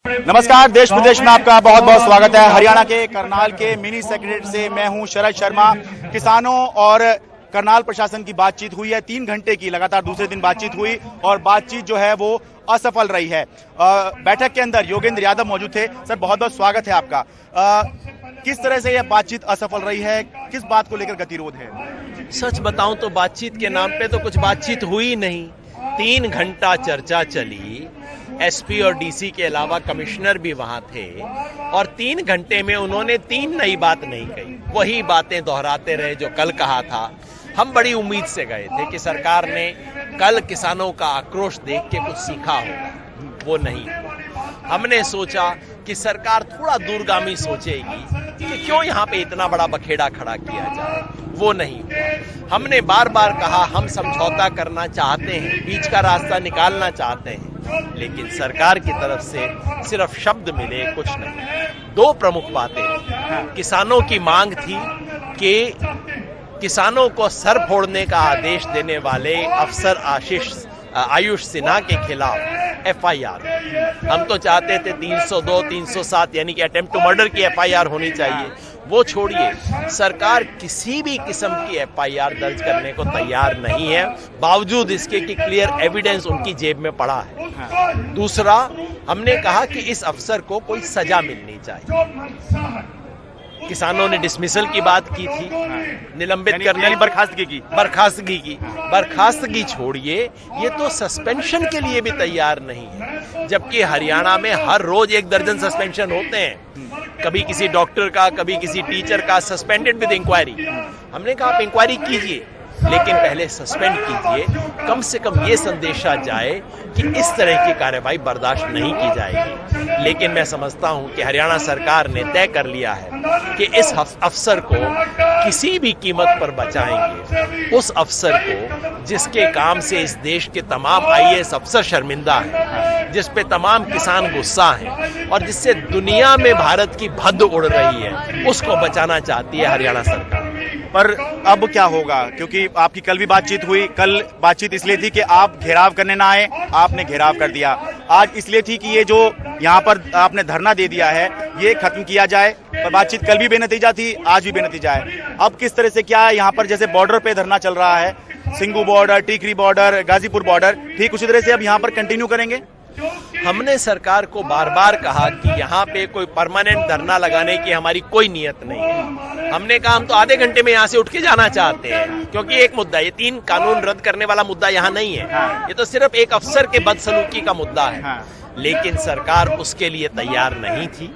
नमस्कार, देश विदेश में आपका बहुत बहुत स्वागत है। हरियाणा के करनाल के मिनी सेक्रेटरीट से मैं हूं शरद शर्मा। किसानों और करनाल प्रशासन की बातचीत हुई है, 3 घंटे की लगातार दूसरे दिन बातचीत हुई और बातचीत जो है वो असफल रही है। बैठक के अंदर योगेंद्र यादव मौजूद थे। सर, बहुत बहुत स्वागत है आपका। किस तरह से यह बातचीत असफल रही है, किस बात को लेकर गतिरोध है? सच बताऊं तो बातचीत के नाम पे तो कुछ बातचीत हुई नहीं। 3 घंटा चर्चा चली, एसपी और डीसी के अलावा कमिश्नर भी वहां थे और 3 घंटे में उन्होंने 3 नई बात नहीं कही, वही बातें दोहराते रहे जो कल कहा था। हम बड़ी उम्मीद से गए थे कि सरकार ने कल किसानों का आक्रोश देख के कुछ सीखा होगा, वो नहीं। हमने सोचा कि सरकार थोड़ा दूरगामी सोचेगी कि क्यों यहाँ पे इतना बड़ा बखेड़ा खड़ा किया जाए, वो नहीं। हमने बार बार कहा हम समझौता करना चाहते हैं, बीच का रास्ता निकालना चाहते हैं, लेकिन सरकार की तरफ से सिर्फ शब्द मिले, कुछ नहीं। 2 प्रमुख बातें। किसानों की मांग थी कि किसानों को सर फोड़ने का आदेश देने वाले अफसर आयुष सिन्हा के खिलाफ एफआईआर। हम तो चाहते थे 302, 307 यानी कि अटेम्प्ट टू मर्डर की एफआईआर होनी चाहिए। वो छोड़िए, सरकार किसी भी किस्म की एफआईआर दर्ज करने को तैयार नहीं है, बावजूद इसके कि क्लियर एविडेंस उनकी जेब में पड़ा है। दूसरा, हमने कहा कि इस अफसर को कोई सजा मिलनी चाहिए। किसानों ने डिसमिसल की बात की थी, निलंबित करने, बर्खास्तगी की। बर्खास्तगी छोड़िए, ये तो सस्पेंशन के लिए भी तैयार नहीं है, जबकि हरियाणा में हर रोज 1 दर्जन सस्पेंशन होते हैं। कभी किसी डॉक्टर का, कभी किसी टीचर का, सस्पेंडेड विद इंक्वायरी। हमने कहा आप इंक्वायरी कीजिए, लेकिन पहले सस्पेंड कीजिए। कम से कम ये संदेशा जाए कि इस तरह की कार्रवाई बर्दाश्त नहीं की जाएगी। लेकिन मैं समझता हूं कि हरियाणा सरकार ने तय कर लिया है कि इस अफसर को किसी भी कीमत पर बचाएंगे। उस अफसर को जिसके काम से इस देश के तमाम आईएएस अफसर शर्मिंदा हैं, जिस पे तमाम किसान गुस्सा हैं और जिससे दुनिया में भारत की भद्द उड़ रही है, उसको बचाना चाहती है हरियाणा सरकार। पर अब क्या होगा? क्योंकि आपकी कल भी बातचीत हुई। कल बातचीत इसलिए थी कि आप घेराव करने ना आए, आपने घेराव कर दिया। आज इसलिए थी कि ये जो यहाँ पर आपने धरना दे दिया है ये खत्म किया जाए, पर बातचीत कल भी बेनतीजा थी, आज भी बेनतीजा है। अब किस तरह से क्या यहाँ पर जैसे बॉर्डर पे धरना चल रहा है, Singhu border, Tikri border, Ghazipur border, ठीक उसी तरह से अब यहाँ पर कंटिन्यू करेंगे? हमने सरकार को बार बार कहा कि यहाँ पे कोई परमानेंट धरना लगाने की हमारी कोई नियत नहीं है। हमने कहा हम तो आधे घंटे में यहाँ से उठ के जाना चाहते हैं, क्योंकि एक मुद्दा, ये 3 कानून रद्द करने वाला मुद्दा यहाँ नहीं है। ये तो सिर्फ एक अफसर के बदसलूकी का मुद्दा है। लेकिन सरकार उसके लिए तैयार नहीं थी।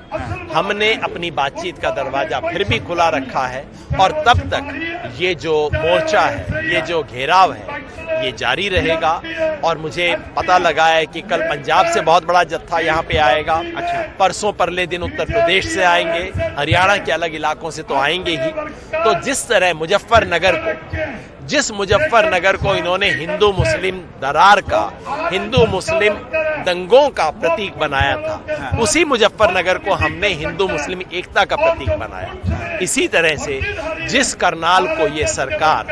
हमने अपनी बातचीत का दरवाजा फिर भी खुला रखा है और तब तक ये जो मोर्चा है, ये जो घेराव है, ये जारी रहेगा। और मुझे पता लगा है कि कल पंजाब से बहुत बड़ा जत्था यहाँ पे आएगा। परसों परले दिन उत्तर प्रदेश से आएंगे, हरियाणा के अलग इलाकों से तो आएंगे ही। तो जिस तरह मुजफ्फरनगर को इन्होंने हिंदू मुस्लिम दरार का, हिंदू मुस्लिम दंगों का प्रतीक बनाया था, उसी मुजफ्फरनगर को हमने हिंदू मुस्लिम एकता का प्रतीक बनाया। इसी तरह से जिस करनाल को ये सरकार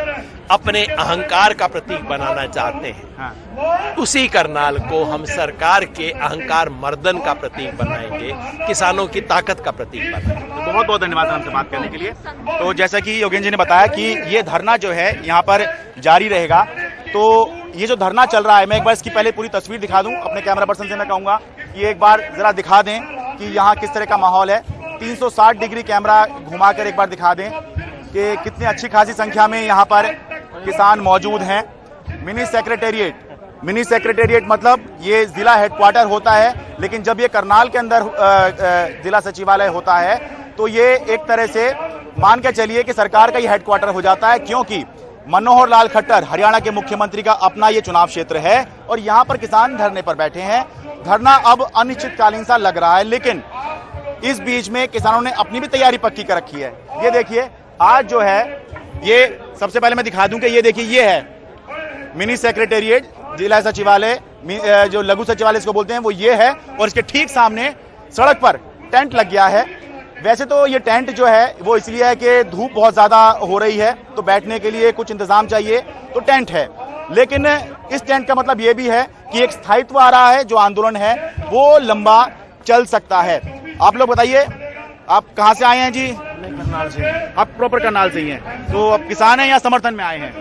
अपने अहंकार का प्रतीक बनाना चाहते हैं, उसी करनाल को हम सरकार के अहंकार मर्दन का प्रतीक बनाएंगे, किसानों की ताकत का प्रतीक बनाएंगे। तो बहुत बहुत धन्यवाद हमसे बात करने के लिए। तो जैसा कि योगेंद्र जी ने बताया कि ये धरना जो है यहाँ पर जारी रहेगा। तो ये जो धरना चल रहा है, मैं एक बार इसकी पहले पूरी तस्वीर दिखा दूं। अपने कैमरा पर्सन से मैं कहूँगा कि एक बार जरा दिखा दें कि यहाँ किस तरह का माहौल है। 360 डिग्री कैमरा घुमाकर एक बार दिखा दें कि कितनी अच्छी खासी संख्या में यहाँ पर किसान मौजूद हैं। मिनी सेक्रेटेरिएट मतलब ये जिला हेडक्वार्टर होता है, लेकिन जब ये करनाल के अंदर जिला सचिवालय होता है तो ये एक तरह से मान के चलिए कि सरकार का ही हेडक्वार्टर हो जाता है, क्योंकि मनोहर लाल खट्टर हरियाणा के मुख्यमंत्री का अपना ये चुनाव क्षेत्र है और यहाँ पर किसान धरने पर बैठे हैं। धरना अब अनिश्चितकालीन सा लग रहा है, लेकिन इस बीच में किसानों ने अपनी भी तैयारी पक्की कर रखी है। ये देखिए, आज जो है, ये सबसे पहले मैं दिखा दूं कि ये देखिए, ये है मिनी सेक्रेटेरिएट, जिला सचिवालय, जो लघु सचिवालय इसको बोलते हैं, वो ये है। और इसके ठीक सामने सड़क पर टेंट लग गया है। वैसे तो ये टेंट जो है वो इसलिए है कि धूप बहुत ज्यादा हो रही है, तो बैठने के लिए कुछ इंतजाम चाहिए, तो टेंट है। लेकिन इस टेंट का मतलब ये भी है कि एक स्थायित्व आ रहा है, जो आंदोलन है वो लंबा चल सकता है। आप लोग बताइए, आप कहाँ से आए हैं जी? मैं करनाल से। आप प्रॉपर करनाल से ही हैं, तो आप किसान हैं या समर्थन में आए हैं?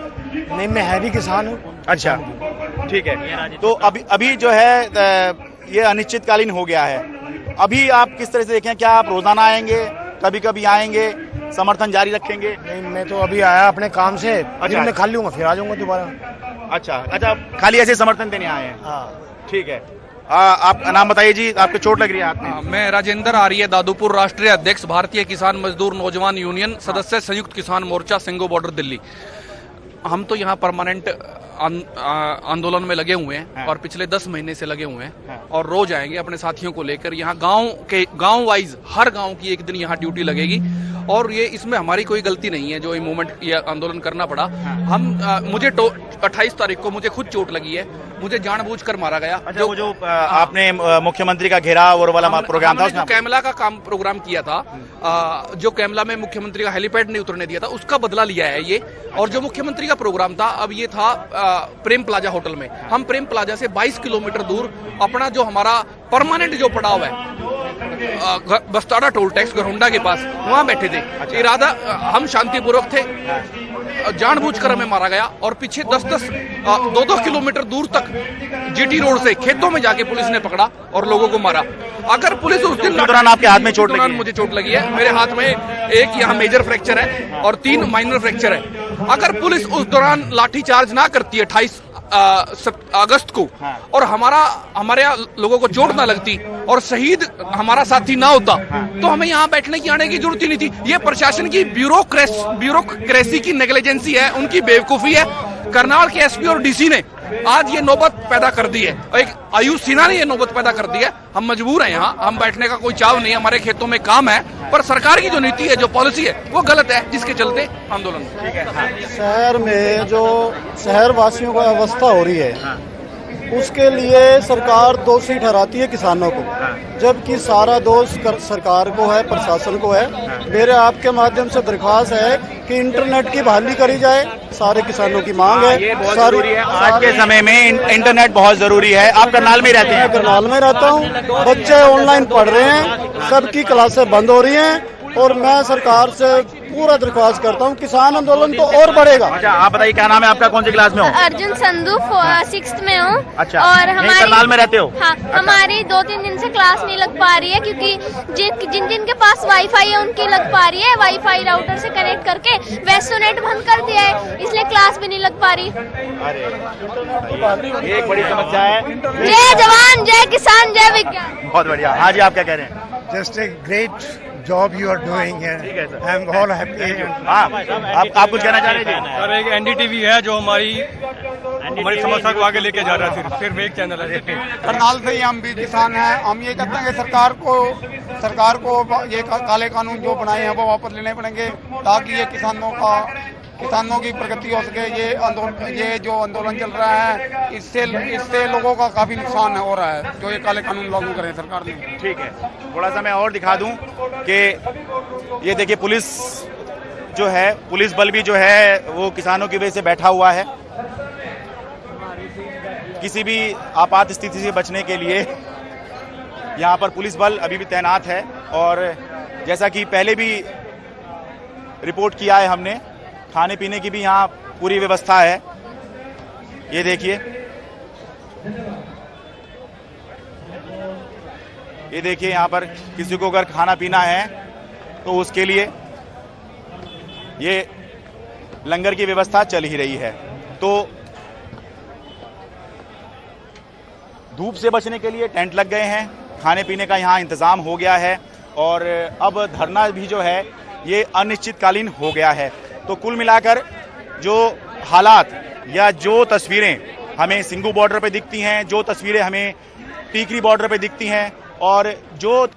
नहीं, मैं है भी किसान हूँ। अच्छा, ठीक है। तो अभी जो है ये अनिश्चितकालीन हो गया है, अभी आप किस तरह से देखें? क्या आप रोजाना आएंगे, कभी कभी आएंगे, समर्थन जारी रखेंगे? नहीं, मैं तो अभी आया अपने काम से, दिन में खा लूंगा फिर आ जाऊंगा दोबारा। अच्छा, खाली ऐसे समर्थन देने आए हैं? हाँ। ठीक है। आपका नाम बताइए जी, आपको चोट लग रही है हाथ में? मैं राजेंद्र आर्य, दादूपुर, राष्ट्रीय अध्यक्ष, भारतीय किसान मजदूर नौजवान यूनियन, सदस्य संयुक्त किसान मोर्चा, सिंगो बॉर्डर, दिल्ली। हम तो यहाँ परमानेंट आंदोलन में लगे हुए हैं और पिछले 10 महीने से लगे हुए हैं और रोज आएंगे अपने साथियों को लेकर। यहाँ गांव वाइज हर गांव की एक दिन यहाँ ड्यूटी लगेगी और ये इसमें हमारी कोई गलती नहीं है जो ये मूवमेंट, ये आंदोलन करना पड़ा। मुझे 28 तारीख को मुझे खुद चोट लगी है, मुझे जानबूझकर मारा गया। अच्छा, वो जो आपने मुख्यमंत्री का घेराव और वाला प्रोग्राम था, जो कैमला का काम प्रोग्राम किया था, जो कैमला में मुख्यमंत्री का हेलीपैड नहीं उतरने दिया था, उसका बदला लिया है ये। और जो मुख्यमंत्री का प्रोग्राम था, अब ये था प्रेम प्लाजा होटल में। हम प्रेम प्लाजा से 22 किलोमीटर दूर अपना जो हमारा परमानेंट जो पड़ाव है, बस्ताड़ा टोल टैक्स घरहुंडा के पास, वहां बैठे थे। इरादा हम शांतिपूर्वक थे, जानबूझकर हमें मारा गया और पीछे 2 किलोमीटर दूर तक जीटी रोड से खेतों में जाके पुलिस ने पकड़ा और लोगों को मारा। अगर पुलिस उस दिन दौरान आपके हाथ में चोट लगी? मुझे चोट लगी है, मेरे हाथ में एक यहाँ मेजर फ्रैक्चर है और 3 माइनर फ्रैक्चर है। अगर पुलिस उस दौरान लाठीचार्ज ना करती 28 अगस्त को और हमारे लोगों को चोट ना लगती और शहीद हमारा साथी ना होता, तो हमें यहाँ बैठने की आने की जरूरत ही नहीं थी। ये प्रशासन की ब्यूरोक्रेसी की नेग्लिजेंसी है, उनकी बेवकूफी है। करनाल के एसपी और डीसी ने आज ये नौबत पैदा कर दी है, एक आयुष सिन्हा ने ये नौबत पैदा कर दी है। हम मजबूर हैं यहाँ, हम बैठने का कोई चाव नहीं, हमारे खेतों में काम है, पर सरकार की जो नीति है, जो पॉलिसी है, वो गलत है, जिसके चलते आंदोलन। ठीक है। शहर में जो शहर वासियों को अवस्था हो रही है, उसके लिए सरकार दोषी ठहराती है किसानों को, जबकि सारा दोष सरकार को है, प्रशासन को है। मेरे आपके माध्यम से दरख्वास्त है कि इंटरनेट की बहाली करी जाए, सारे किसानों की मांग है। ये बहुत जरूरी है आज के समय में, इंटरनेट बहुत जरूरी है। आप करनाल में रहते हैं? मैं करनाल में रहता हूँ, बच्चे ऑनलाइन पढ़ रहे हैं, सबकी क्लासें बंद हो रही हैं और मैं सरकार से पूरा दरख्वास्त करता हूँ, किसान आंदोलन तो और बढ़ेगा। अच्छा, आप बताइए क्या नाम है आपका, कौन सी क्लास में हो? अर्जुन संधू, 6th में हूँ। अच्छा, और हमारी करनाल में रहते हो? हाँ, हमारी 2-3 दिन से क्लास नहीं लग पा रही है, क्योंकि जिन जिन के पास वाईफाई है उनकी लग पा रही है। वाईफाई राउटर से कनेक्ट करके वेस्टोनेट बंद कर दिया है, इसलिए क्लास भी नहीं लग पा रही। अरे, ये एक बड़ी समस्या है। जय जवान, जय किसान, जय विज्ञान। बहुत बढ़िया। हाँ जी, आप क्या कह रहे हैं? Just a great job you are doing here. ठीक है सर। I'm all happy. हाँ, आप कुछ कहना चाह रहे थे? सर, एक एनडीटीवी है जो हमारी समस्या को आगे लेके जा रहा है, सिर्फ एक चैनल है। करनाल से ही हम भी किसान हैं। हम ये कहते हैं कि सरकार को ये काले कानून जो बनाए हैं वो वापस लेने पड़ेंगे, ताकि ये किसानों की प्रगति हो सके। ये जो आंदोलन चल रहा है, इससे लोगों का काफी नुकसान हो रहा है, जो ये काले कानून लागू करें सरकार ने। ठीक है, थोड़ा सा मैं और दिखा दूं कि ये देखिए, पुलिस जो है, पुलिस बल भी जो है वो किसानों की वजह से बैठा हुआ है। किसी भी आपात स्थिति से बचने के लिए यहाँ पर पुलिस बल अभी भी तैनात है। और जैसा कि पहले भी रिपोर्ट किया है हमने, खाने पीने की भी यहाँ पूरी व्यवस्था है। ये देखिए, यहाँ पर किसी को अगर खाना पीना है तो उसके लिए ये लंगर की व्यवस्था चल ही रही है। तो धूप से बचने के लिए टेंट लग गए हैं, खाने पीने का यहाँ इंतजाम हो गया है और अब धरना भी जो है ये अनिश्चितकालीन हो गया है। तो कुल मिलाकर जो हालात या जो तस्वीरें हमें सिंगू बॉर्डर पे दिखती हैं, जो तस्वीरें हमें टीकरी बॉर्डर पे दिखती हैं और जो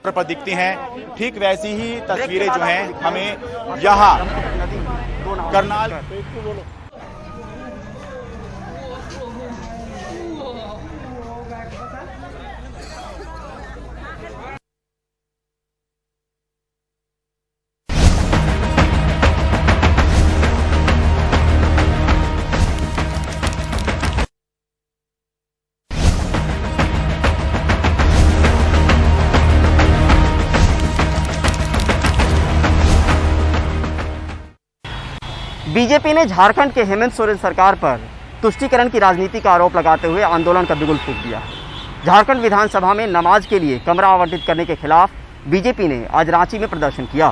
पर दिखती हैं, ठीक वैसी ही तस्वीरें जो हैं हमें यहाँ करनाल बीजेपी ने झारखंड के हेमंत सोरेन सरकार पर तुष्टीकरण की राजनीति का आरोप लगाते हुए आंदोलन का बिगुल फूंक दिया। झारखंड विधानसभा में नमाज के लिए कमरा आवंटित करने के खिलाफ बीजेपी ने आज रांची में प्रदर्शन किया।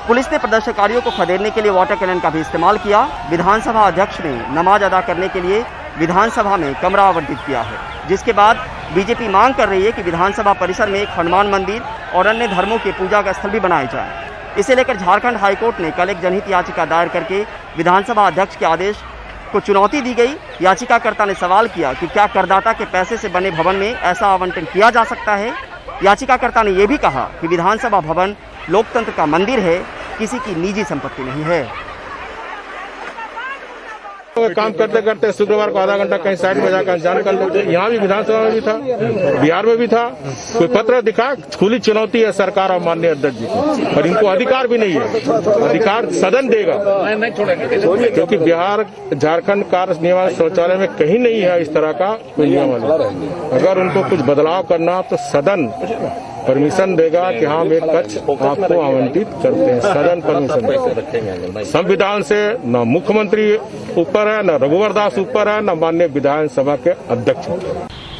पुलिस ने प्रदर्शनकारियों को खदेड़ने के लिए वाटर कैनन का भी इस्तेमाल किया। विधानसभा अध्यक्ष ने नमाज अदा करने के लिए विधानसभा में कमरा आवंटित किया है, जिसके बाद बीजेपी मांग कर रही है कि विधानसभा परिसर में एक हनुमान मंदिर और अन्य धर्मों के पूजा का स्थल भी बनाए जाए। इसे लेकर झारखंड हाईकोर्ट ने कल एक जनहित याचिका दायर करके विधानसभा अध्यक्ष के आदेश को चुनौती दी गई। याचिकाकर्ता ने सवाल किया कि क्या करदाता के पैसे से बने भवन में ऐसा आवंटन किया जा सकता है। याचिकाकर्ता ने यह भी कहा कि विधानसभा भवन लोकतंत्र का मंदिर है, किसी की निजी संपत्ति नहीं है। काम करते करते शुक्रवार को आधा घंटा कहीं साइड में जाकर जान कर लेते। यहाँ भी विधानसभा में भी था, बिहार में भी था। कोई पत्र दिखा, खुली चुनौती है सरकार और माननीय अध्यक्ष जी को, और इनको अधिकार भी नहीं है। अधिकार सदन देगा, क्योंकि बिहार झारखंड कार्य नियमावली शौचालय में कहीं नहीं है इस तरह का कोई नियमावली। अगर उनको कुछ बदलाव करना तो सदन परमिशन देगा कि हम एक कक्ष आपको आवंटित करते हैं। सदन परमिशन देगा। संविधान से न मुख्यमंत्री ऊपर है, न रघुवर दास ऊपर है, न माननीय विधानसभा के अध्यक्ष।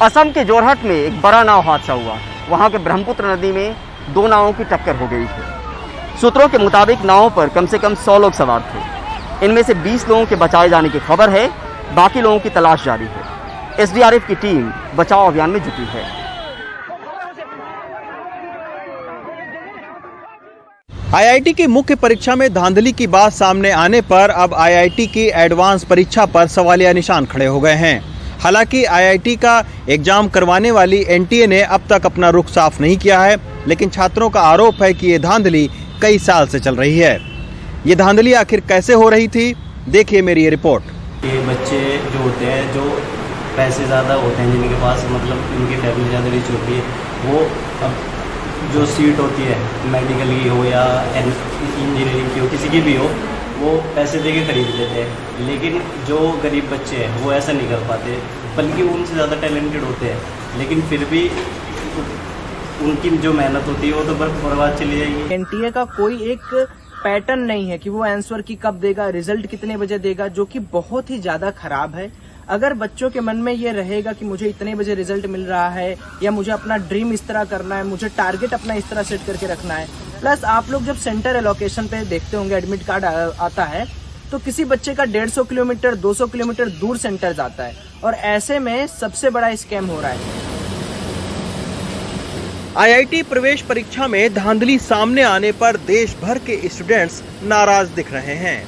असम के जोरहट में एक बड़ा नाव हादसा हुआ। वहां के ब्रह्मपुत्र नदी में 2 नावों की टक्कर हो गई थी। सूत्रों के मुताबिक नावों पर कम से कम 100 लोग सवार थे। इनमें से 20 लोगों के बचाए जाने की खबर है, बाकी लोगों की तलाश जारी है। एसडीआरएफ की टीम बचाव अभियान में जुटी है। आईआईटी की मुख्य परीक्षा में धांधली की बात सामने आने पर अब आईआईटी की एडवांस परीक्षा पर सवालिया निशान खड़े हो गए हैं। हालांकि आईआईटी का एग्जाम करवाने वाली एनटीए ने अब तक अपना रुख साफ नहीं किया है, लेकिन छात्रों का आरोप है कि ये धांधली कई साल से चल रही है। ये धांधली आखिर कैसे हो रही थी, देखिए मेरी ये रिपोर्ट। ये बच्चे जो होते हैं, जो पैसे ज़्यादा होते हैं, जिनके पास मतलब इनकी फैमिली ज़्यादा रिच होती है, वो अब जो सीट होती है मेडिकल की हो या इंजीनियरिंग की हो, किसी की भी हो, वो पैसे दे के खरीद लेते हैं। लेकिन जो गरीब बच्चे हैं वो ऐसा नहीं कर पाते, बल्कि उनसे ज़्यादा टैलेंटेड होते हैं, लेकिन फिर भी उनकी जो मेहनत होती है वो तो बर्बाद चली जाएगी। एनटीए का कोई एक पैटर्न नहीं है कि वो आंसर की कब देगा, रिजल्ट कितने बजे देगा, जो कि बहुत ही ज्यादा खराब है। अगर बच्चों के मन में ये रहेगा कि मुझे इतने बजे रिजल्ट मिल रहा है, या मुझे अपना ड्रीम इस तरह करना है, मुझे टारगेट अपना इस तरह सेट करके रखना है। प्लस आप लोग जब सेंटर एलोकेशन पे देखते होंगे, एडमिट कार्ड आता है, तो किसी बच्चे का 150 किलोमीटर 200 किलोमीटर दूर सेंटर जाता है, और ऐसे में सबसे बड़ा स्कैम हो रहा है। आईआईटी प्रवेश परीक्षा में धांधली सामने आने पर देश भर के स्टूडेंट्स नाराज दिख रहे हैं।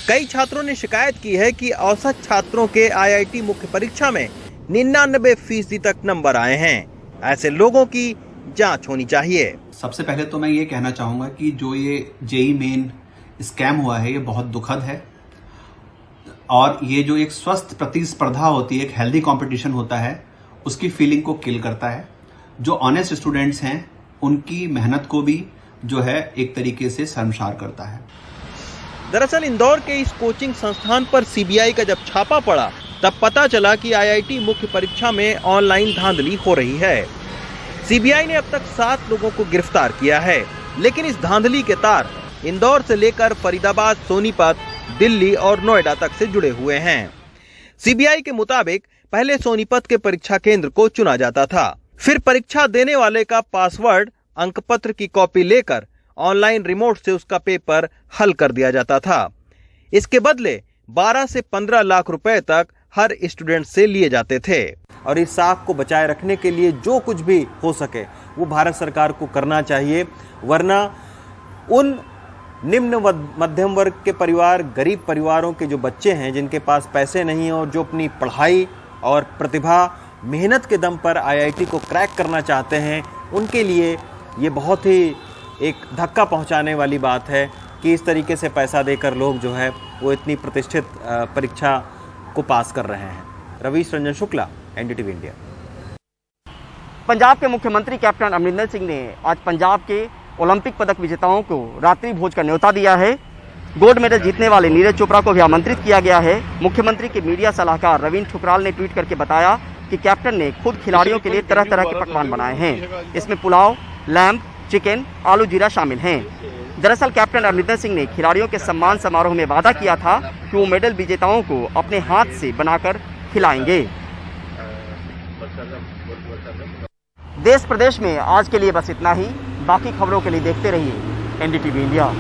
कई छात्रों ने शिकायत की है कि औसत छात्रों के आईआईटी मुख्य परीक्षा में 99% तक नंबर आए हैं। ऐसे लोगों की जांच होनी चाहिए। सबसे पहले तो मैं ये कहना चाहूंगा कि जो ये जेईई मेन स्कैम हुआ है, ये बहुत दुखद है, और ये जो एक स्वस्थ प्रतिस्पर्धा होती है, एक हेल्दी कंपटीशन होता है, उसकी फीलिंग को किल करता है। जो ऑनेस्ट स्टूडेंट्स हैं उनकी मेहनत को भी जो है एक तरीके से शर्मसार करता है। दरअसल इंदौर के इस कोचिंग संस्थान पर सीबीआई का जब छापा पड़ा, तब पता चला कि आईआईटी मुख्य परीक्षा में ऑनलाइन धांधली हो रही है। सीबीआई ने अब तक 7 लोगों को गिरफ्तार किया है, लेकिन इस धांधली के तार इंदौर से लेकर फरीदाबाद, सोनीपत, दिल्ली और नोएडा तक से जुड़े हुए हैं। सीबीआई के मुताबिक पहले सोनीपत के परीक्षा केंद्र को चुना जाता था, फिर परीक्षा देने वाले का पासवर्ड, अंकपत्र की कॉपी लेकर ऑनलाइन रिमोट से उसका पेपर हल कर दिया जाता था। इसके बदले 12 से 15 लाख रुपए तक हर स्टूडेंट से लिए जाते थे। और इस साख को बचाए रखने के लिए जो कुछ भी हो सके वो भारत सरकार को करना चाहिए, वरना उन निम्न मध्यम वर्ग के परिवार, गरीब परिवारों के जो बच्चे हैं, जिनके पास पैसे नहीं हैं और जो अपनी पढ़ाई और प्रतिभा, मेहनत के दम पर आईआईटी को क्रैक करना चाहते हैं, उनके लिए ये बहुत ही एक धक्का पहुंचाने वाली बात है कि इस तरीके से पैसा देकर लोग जो है वो इतनी प्रतिष्ठित परीक्षा को पास कर रहे हैं। Ravish Ranjan Shukla, NDTV India. पंजाब के मुख्यमंत्री कैप्टन अमरिंदर सिंह ने आज पंजाब के ओलंपिक पदक विजेताओं को रात्रि भोज का न्योता दिया है। गोल्ड मेडल जीतने वाले नीरज चोपड़ा को भी आमंत्रित किया गया है। मुख्यमंत्री के मीडिया सलाहकार रवीन ठुकराल ने ट्वीट करके बताया कि कैप्टन ने खुद खिलाड़ियों के लिए तरह तरह के पकवान बनाए हैं। इसमें पुलाव, लैम्प, चिकन, आलू जीरा शामिल हैं। दरअसल कैप्टन अमरिंदर सिंह ने खिलाड़ियों के सम्मान समारोह में वादा किया था कि वो मेडल विजेताओं को अपने हाथ से बनाकर खिलाएंगे। देश प्रदेश में आज के लिए बस इतना ही। बाकी खबरों के लिए देखते रहिए NDTV इंडिया।